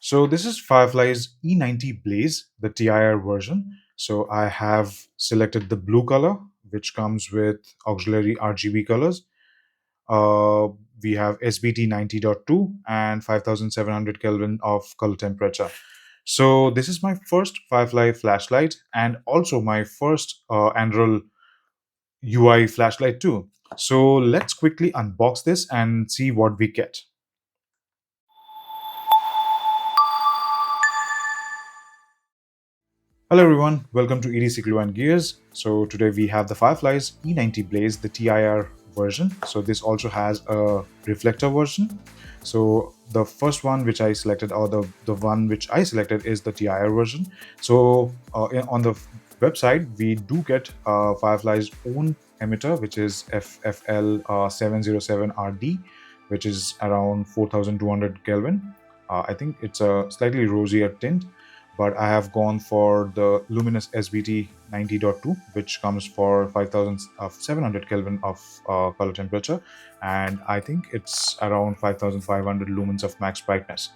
So this is Fireflies E90 Blaze, the TIR version. So I have selected the blue color, which comes with auxiliary RGB colors. Uh, we have SBT90.2 and 5700 Kelvin of color temperature. So this is my first Firefly flashlight and also my first Android UI flashlight too. So let's quickly unbox this and see what we get. Hello everyone, welcome to EDC Glue and Gears. So today we have the Fireflies E90 Blaze, the TIR version. So this also has a reflector version. So the first one which I selected, or the one which I selected, is the TIR version. So on the website, we do get Firefly's own emitter, which is FFL 707RD, which is around 4200 Kelvin. I think it's a slightly rosier tint, but I have gone for the luminous SBT90.2, which comes for 5700 Kelvin of color temperature, and I think it's around 5500 lumens of max brightness.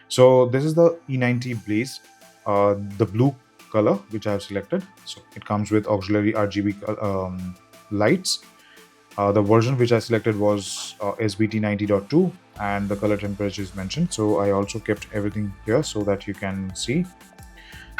So this is the E90 Blaze, the blue color which I have selected. So it comes with auxiliary RGB lights. The version which I selected was SBT90.2, and the color temperature is mentioned. So I also kept everything here so that you can see.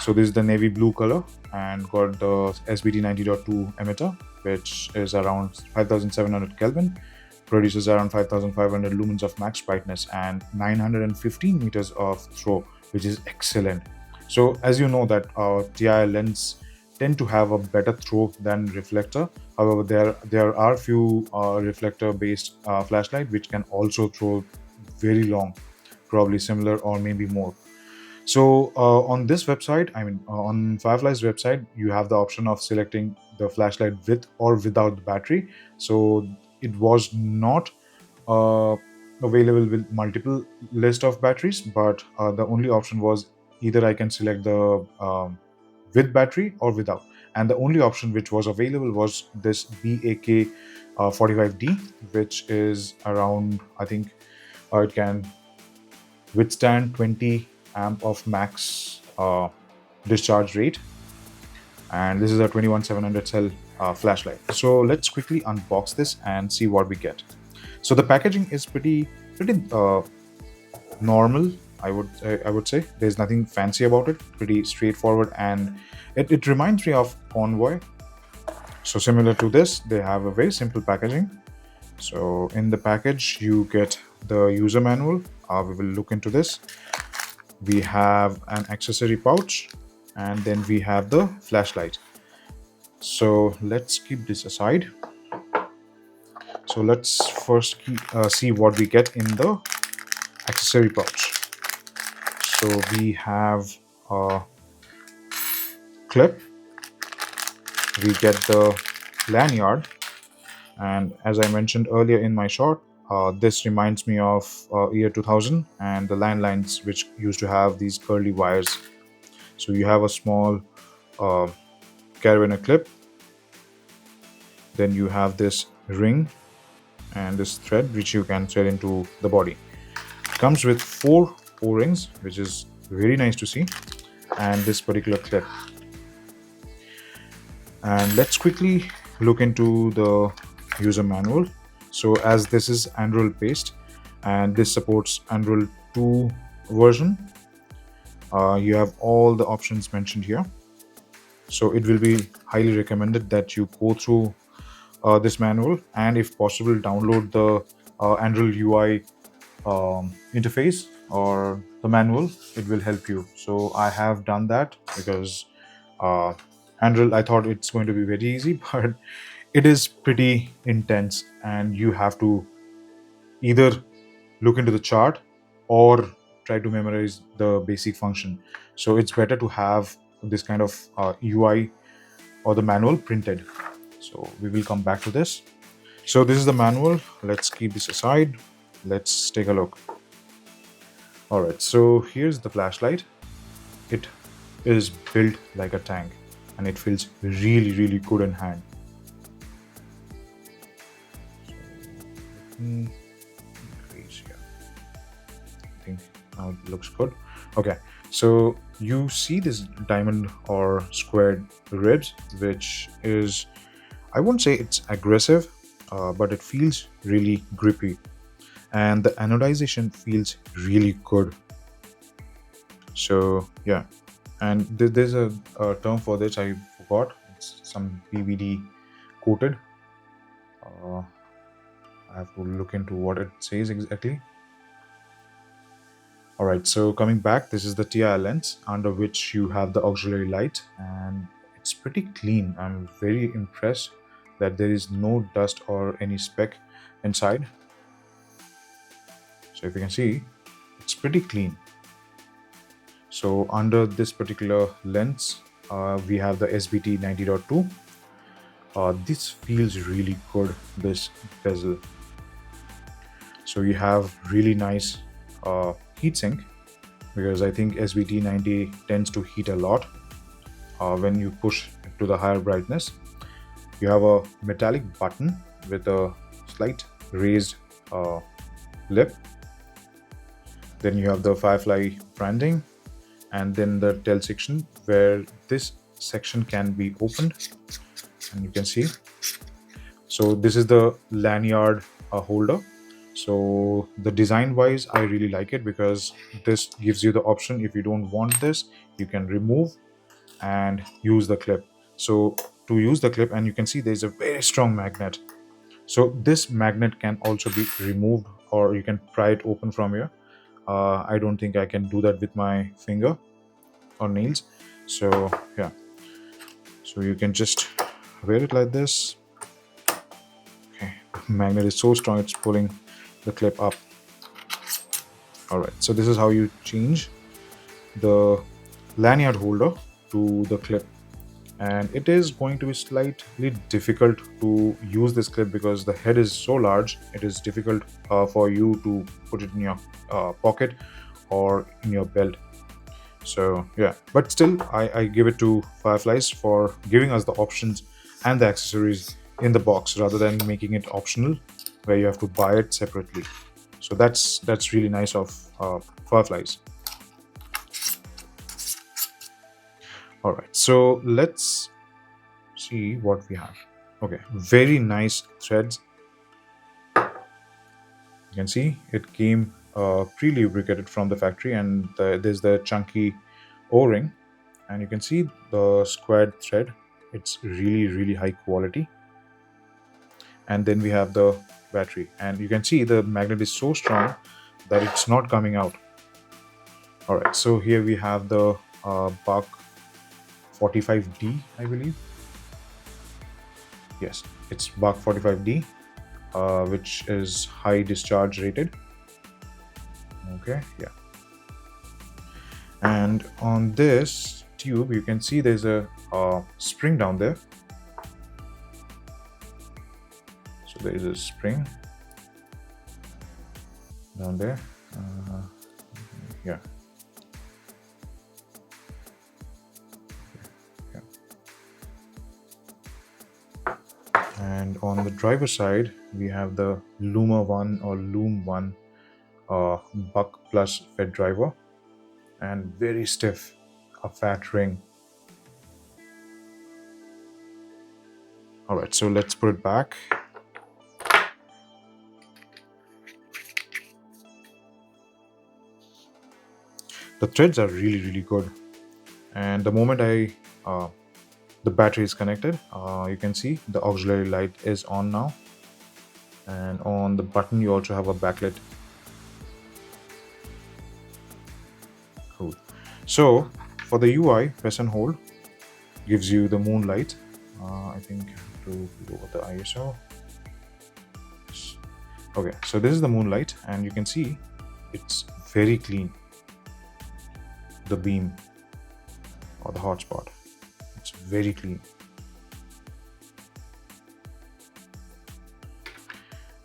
So this is the navy blue color and got the SBT90.2 emitter, which is around 5700 Kelvin, produces around 5500 lumens of max brightness and 915 meters of throw, which is excellent. So as you know that TI lens tend to have a better throw than reflector. However, there are few reflector based flashlight which can also throw very long, probably similar or maybe more. So on this website, on Firefly's website, you have the option of selecting the flashlight with or without the battery. So it was not uh, available with multiple list of batteries, but the only option was either I can select the with battery or without. And the only option which was available was this BAK 45D, which is around, I think it can withstand 20 amp of max discharge rate, and this is a 21700 cell flashlight. So let's quickly unbox this and see what we get. So the packaging is pretty normal. I would say there's nothing fancy about it, pretty straightforward, and it reminds me of Convoy. So similar to this, they have a very simple packaging. So in the package you get the user manual. We will look into this. We have an accessory pouch, and then we have the flashlight. So let's keep this aside. So let's first see what we get in the accessory pouch. So we have a clip, we get the lanyard, and as I mentioned earlier in my short, this reminds me of year 2000 and the landlines which used to have these curly wires. So you have a small uh, carabiner clip, then you have this ring and this thread which you can thread into the body. It comes with 4 O-rings, which is very nice to see, and this particular clip. And let's quickly look into the user manual. So as this is Android based and this supports Android 2 version, you have all the options mentioned here. So it will be highly recommended that you go through this manual, and if possible download the Android UI interface or the manual. It will help you. So I have done that because uh, Android, I thought it's going to be very easy, but it is pretty intense, and you have to either look into the chart or try to memorize the basic function. So it's better to have this kind of UI or the manual printed. So we will come back to this. So this is the manual. Let's keep this aside. Let's take a look. All right, so here's the flashlight. It is built like a tank, and it feels really good in hand. So let me increase here. I think Now it looks good. Okay, so you see this diamond or squared ribs, which is, I won't say it's aggressive, but it feels really grippy, and the anodization feels really good. So yeah, and there's a term for this I forgot. It's some PVD coated. Uh, I have to look into what it says exactly. All right, so coming back, this is the TI lens under which you have the auxiliary light, and it's pretty clean. I'm very impressed that there is no dust or any speck inside. So if you can see, it's pretty clean. So under this particular lens, we have the SBT90.2. This feels really good, this bezel. So you have really nice heatsink, because I think SBT90 tends to heat a lot when you push it to the higher brightness. You have a metallic button with a slight raised uh, lip. Then you have the Firefly branding, and then the tail section where this section can be opened, and you can see. So this is the lanyard holder. So the design wise, I really like it, because this gives you the option, if you don't want this, you can remove and use the clip. So to use the clip, and you can see there's a very strong magnet. So this magnet can also be removed, or you can pry it open from here. I don't think I can do that with my finger or nails. So yeah, so you can just wear it like this. Okay, the magnet is so strong, it's pulling the clip up. All right, so this is how you change the lanyard holder to the clip, and it is going to be slightly difficult to use this clip because the head is so large. It is difficult for you to put it in your pocket or in your belt. So yeah, but still I give it to Fireflies for giving us the options and the accessories in the box, rather than making it optional where you have to buy it separately. So that's really nice of Fireflies. All right, so let's see what we have. Okay, very nice threads. You can see it came pre-lubricated from the factory, and there's the chunky o-ring, and you can see the squared thread. It's really high quality. And then we have the battery, and you can see the magnet is so strong that it's not coming out. All right, so here we have the Buck 45D, I believe. Yes, it's Buck 45D, which is high discharge rated. Okay, yeah. And on this tube, you can see there's a spring down there. So there is a spring down there. Yeah. Yeah. And on the driver side, we have the Luma 1 or Loom 1 Buck Plus Fed driver, and very stiff, a fat ring. All right, so let's put it back. The threads are really good, and the moment the battery is connected, you can see the auxiliary light is on now, and on the button you also have a backlit. Cool. So for the UI, press and hold gives you the moonlight. I think I have to go with the ISO. Okay, so this is the moonlight, and you can see it's very clean. The beam or the hotspot, it's very clean.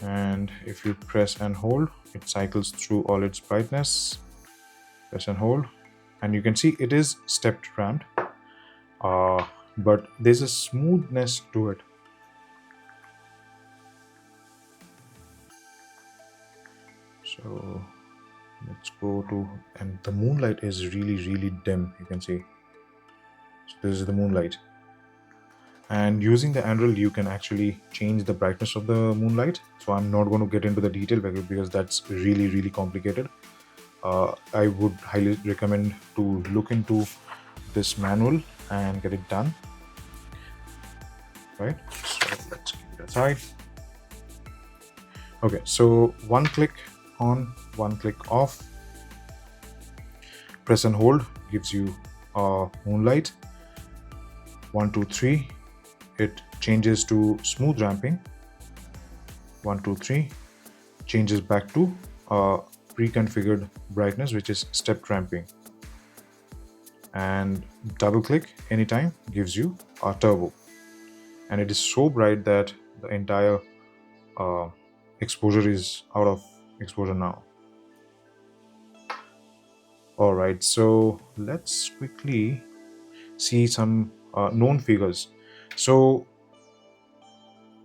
And if you press and hold, it cycles through all its brightness. Press and hold, and you can see it is stepped ramped, but there's a smoothness to it. So Let's go to, and the moonlight is really dim, you can see. So this is the moonlight, and using the anvil you can actually change the brightness of the moonlight. So I'm not going to get into the detail because that's really complicated. I would highly recommend to look into this manual and get it done, right? So let's keep it aside. Okay, so one click on, one click off, press and hold gives you moonlight. 1 2 3, it changes to smooth ramping. 1 2 3 changes back to pre-configured brightness, which is stepped ramping. And double click anytime gives you a turbo, and it is so bright that the entire uh, exposure is out of exposure now. All right, so let's quickly see some known figures. So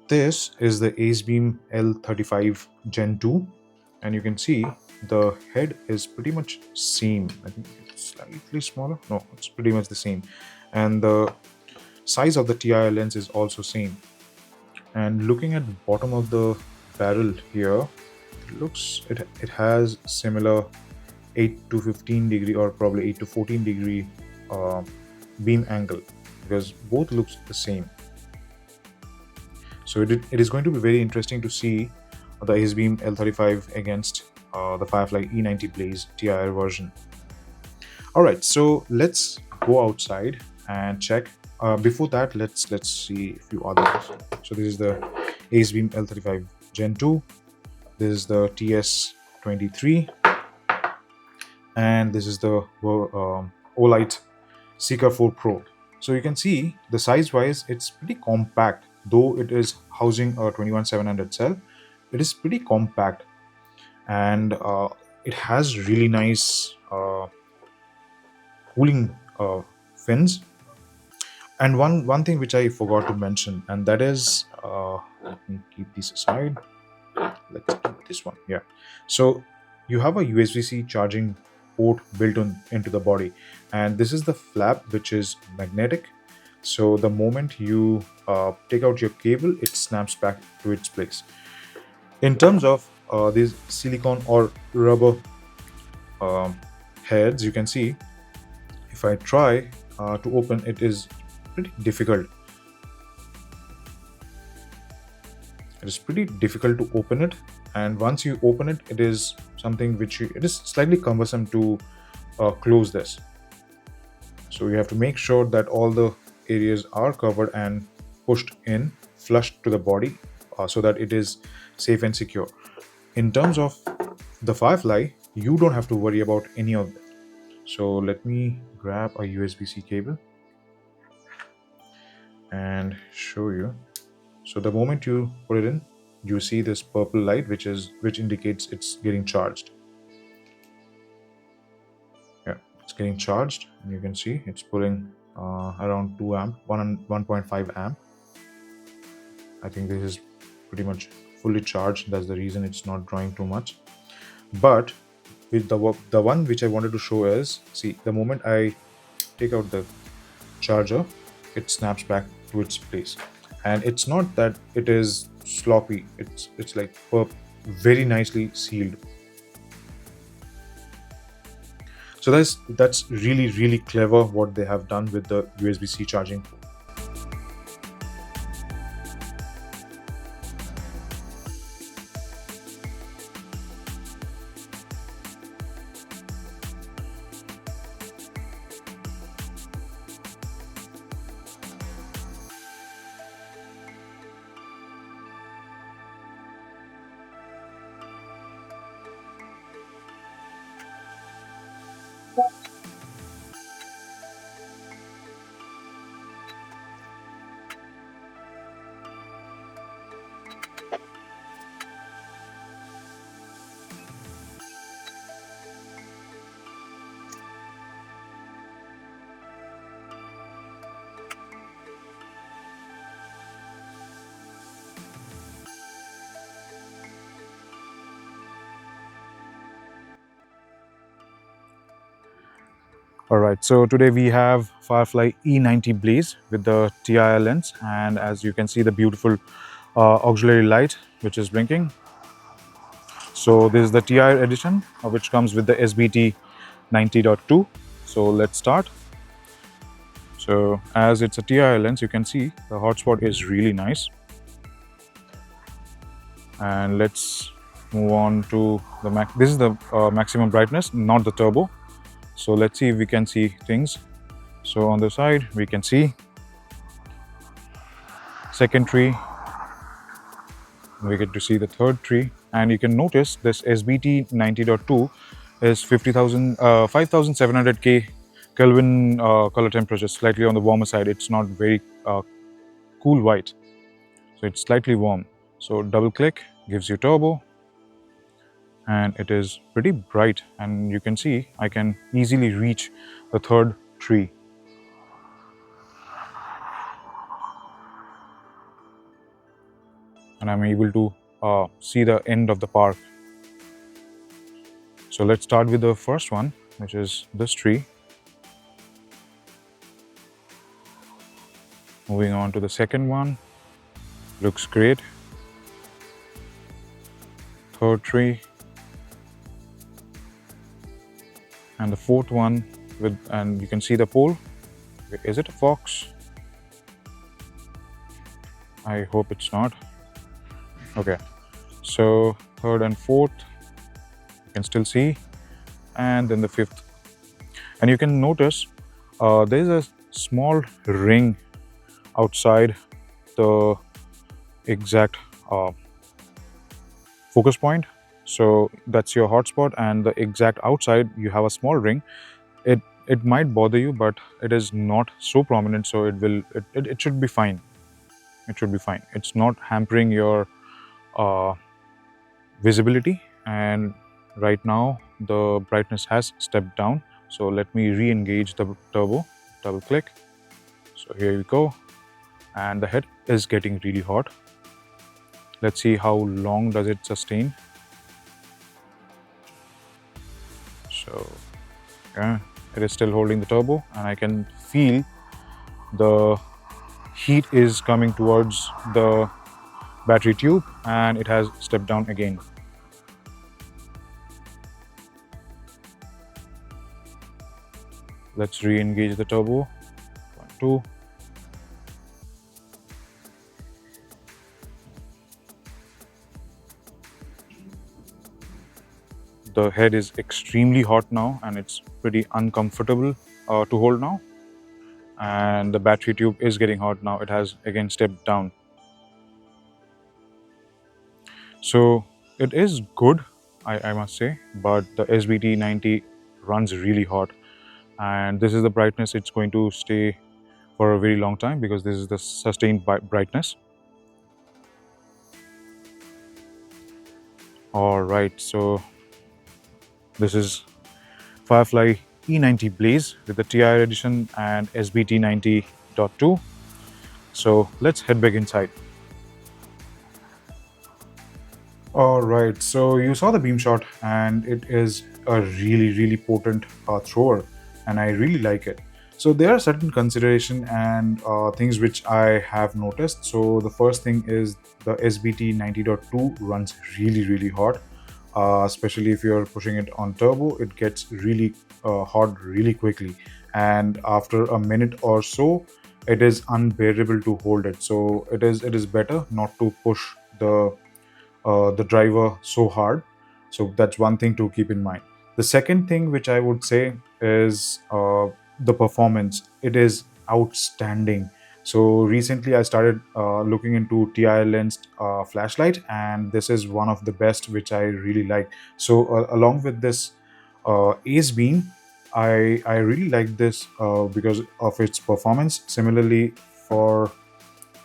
this is the AceBeam L35 Gen 2, and you can see the head is pretty much same. I think it's slightly smaller. No, it's pretty much the same, and the size of the TIR lens is also same. And looking at the bottom of the barrel here, it has similar 8 to 15 degree, or probably 8 to 14 degree beam angle, because both looks the same. So it is going to be very interesting to see the AceBeam L35 against the Firefly E90 Blaze TIR version. All right, so let's go outside and check. Before that, let's see a few others. So this is the AceBeam L35 Gen 2. This is the TS23, and this is the Olight Seeker 4 Pro. So you can see the size wise it's pretty compact, though it is housing a 21700 cell. It is pretty compact, and it has really nice cooling fins. And one thing which I forgot to mention, and that is let me keep this aside. Let's keep this one. Yeah, so you have a USB-C charging port built into the body, and this is the flap which is magnetic. So the moment you take out your cable, it snaps back to its place. In terms of these silicone or rubber um, heads, you can see if I try to open, it is pretty difficult. It is pretty difficult to open it, and once you open it, it is something which it is slightly cumbersome to close this. So you have to make sure that all the areas are covered and pushed in flush to the body, so that it is safe and secure. In terms of the Firefly, you don't have to worry about any of that. So let me grab a USB-C cable and show you. So the moment you put it in, you see this purple light which indicates it's getting charged. Yeah, it's getting charged, and you can see it's pulling around 2 amp, 1.5 amp. I think this is pretty much fully charged. That's the reason it's not drawing too much. But with the one which I wanted to show is, see, the moment I take out the charger, it snaps back to its place, and it's not that it is sloppy. It's like very nicely sealed. So that's really clever what they have done with the USB-C charging port. Alright, so today we have Firefly E90 Blaze with the TIR lens, and as you can see the beautiful auxiliary light which is blinking. So this is the TIR edition which comes with the SBT90.2. So let's start. So as it's a TIR lens, you can see the hotspot is really nice. And let's move on to the max. This is the maximum brightness, not the turbo. So let's see if we can see things. So on the side we can see second tree, we get to see the third tree, and you can notice this SBT90.2 is 5700 Kelvin color temperature, slightly on the warmer side. It's not very cool white, so it's slightly warm. So double click gives you turbo, and it is pretty bright, and you can see I can easily reach the third tree. And I'm able to see the end of the park. So let's start with the first one, which is this tree. Moving on to the second one, looks great. Third tree, and the fourth one and you can see the pole. Is it a fox? I hope it's not. Okay, so third and fourth you can still see, and then the fifth. And you can notice there's a small ring outside the exact focus point. So that's your hotspot, and the exact outside you have a small ring. It might bother you, but it is not so prominent, so it should be fine. It should be fine. It's not hampering your visibility. And right now the brightness has stepped down, so let me re-engage the turbo. Double click. So here we go, and the head is getting really hot. Let's see how long does it sustain. So yeah, it is still holding the turbo, and I can feel the heat is coming towards the battery tube, and it has stepped down again. Let's re-engage the turbo. 1, 2. The head is extremely hot now, and it's pretty uncomfortable to hold now. And the battery tube is getting hot now. It has again stepped down. So it is good, I must say, but the SBT90 runs really hot, and this is the brightness it's going to stay for a very long time, because this is the sustained brightness. All right, so this is Firefly E90 Blaze with the TIR edition and SBT90.2. So let's head back inside. All right, so you saw the beam shot, and it is a really potent thrower, and I really like it. So there are certain consideration and things which I have noticed. So the first thing is the SBT90.2 runs really hot, especially if you're pushing it on turbo. It gets really hot really quickly, and after a minute or so it is unbearable to hold it. So it is better not to push the driver so hard. So that's one thing to keep in mind. The second thing which I would say is the performance. It is outstanding. So recently I started looking into TIR lensed flashlight, and this is one of the best which I really like. So along with this Ace beam, I really like this because of its performance. Similarly, for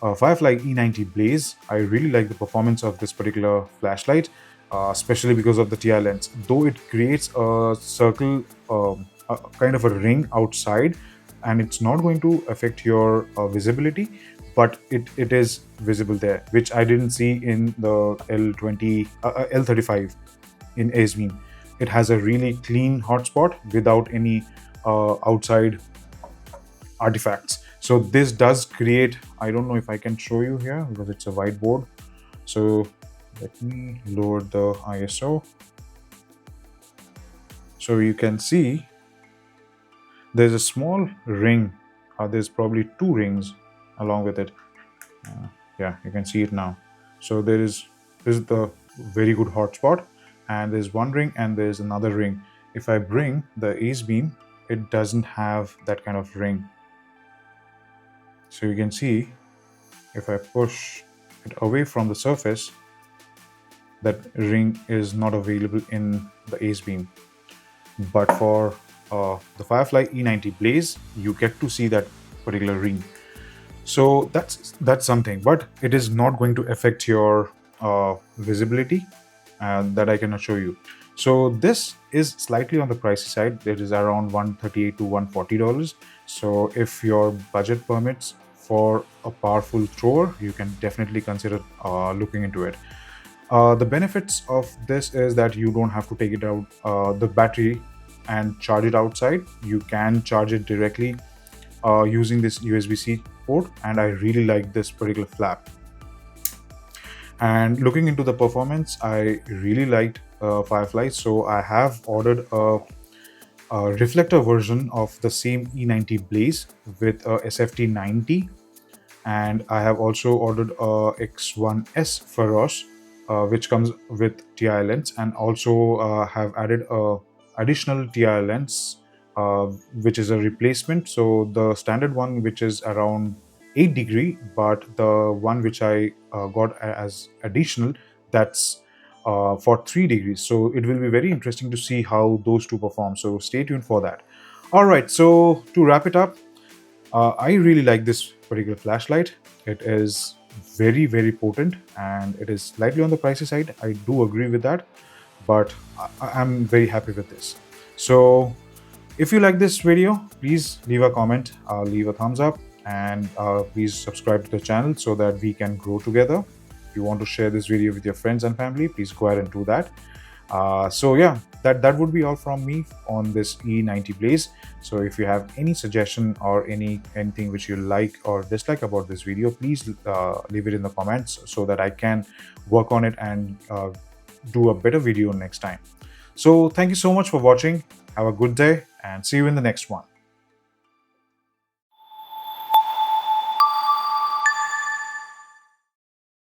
Firefly E90 Blaze, I really like the performance of this particular flashlight, especially because of the TIR lens. Though it creates a circle, a kind of a ring outside, and it's not going to affect your visibility, but it is visible there, which I didn't see in the L35 in Ace beam. it has a really clean hotspot without any outside artifacts. So this does create, I don't know if I can show you here because it's a whiteboard. So let me lower the ISO. So you can see there's a small ring. There's probably two rings along with it. Yeah, you can see it now. So this is the very good hotspot, and there's one ring and there's another ring. If I bring the ace beam, it doesn't have that kind of ring. So you can see if I push it away from the surface, that ring is not available in the ace beam. But for the Firefly E90 Blaze, you get to see that particular ring. So that's something, but it is not going to affect your visibility, and that I can show you. So this is slightly on the pricey side. It is around $138 to $140. So if your budget permits for a powerful thrower, you can definitely consider looking into it. The benefits of this is that you don't have to take it out the battery and charge it outside. You can charge it directly using this USB-C port, and I really like this particular flap. And looking into the performance, I really liked Firefly, so I have ordered a reflector version of the same E90 Blaze with a SFT90, and I have also ordered a X1S Ferros, which comes with TIR lens, and also have added a additional TIR lens, which is a replacement. So the standard one, which is around 8 degree, but the one which I got as additional, that's for 3 degrees. So it will be very interesting to see how those two perform. So stay tuned for that. All right, so to wrap it up, I really like this particular flashlight. It is very, very potent, and it is slightly on the pricey side. I do agree with that, but I'm very happy with this. So if you like this video, please leave a comment, leave a thumbs up, and please subscribe to the channel so that we can grow together. If you want to share this video with your friends and family, please go ahead and do that. So yeah, that would be all from me on this E90 Blaze. So if you have any suggestion or anything which you like or dislike about this video, please leave it in the comments so that I can work on it and do a better video next time. So thank you so much for watching. Have a good day and see you in the next one.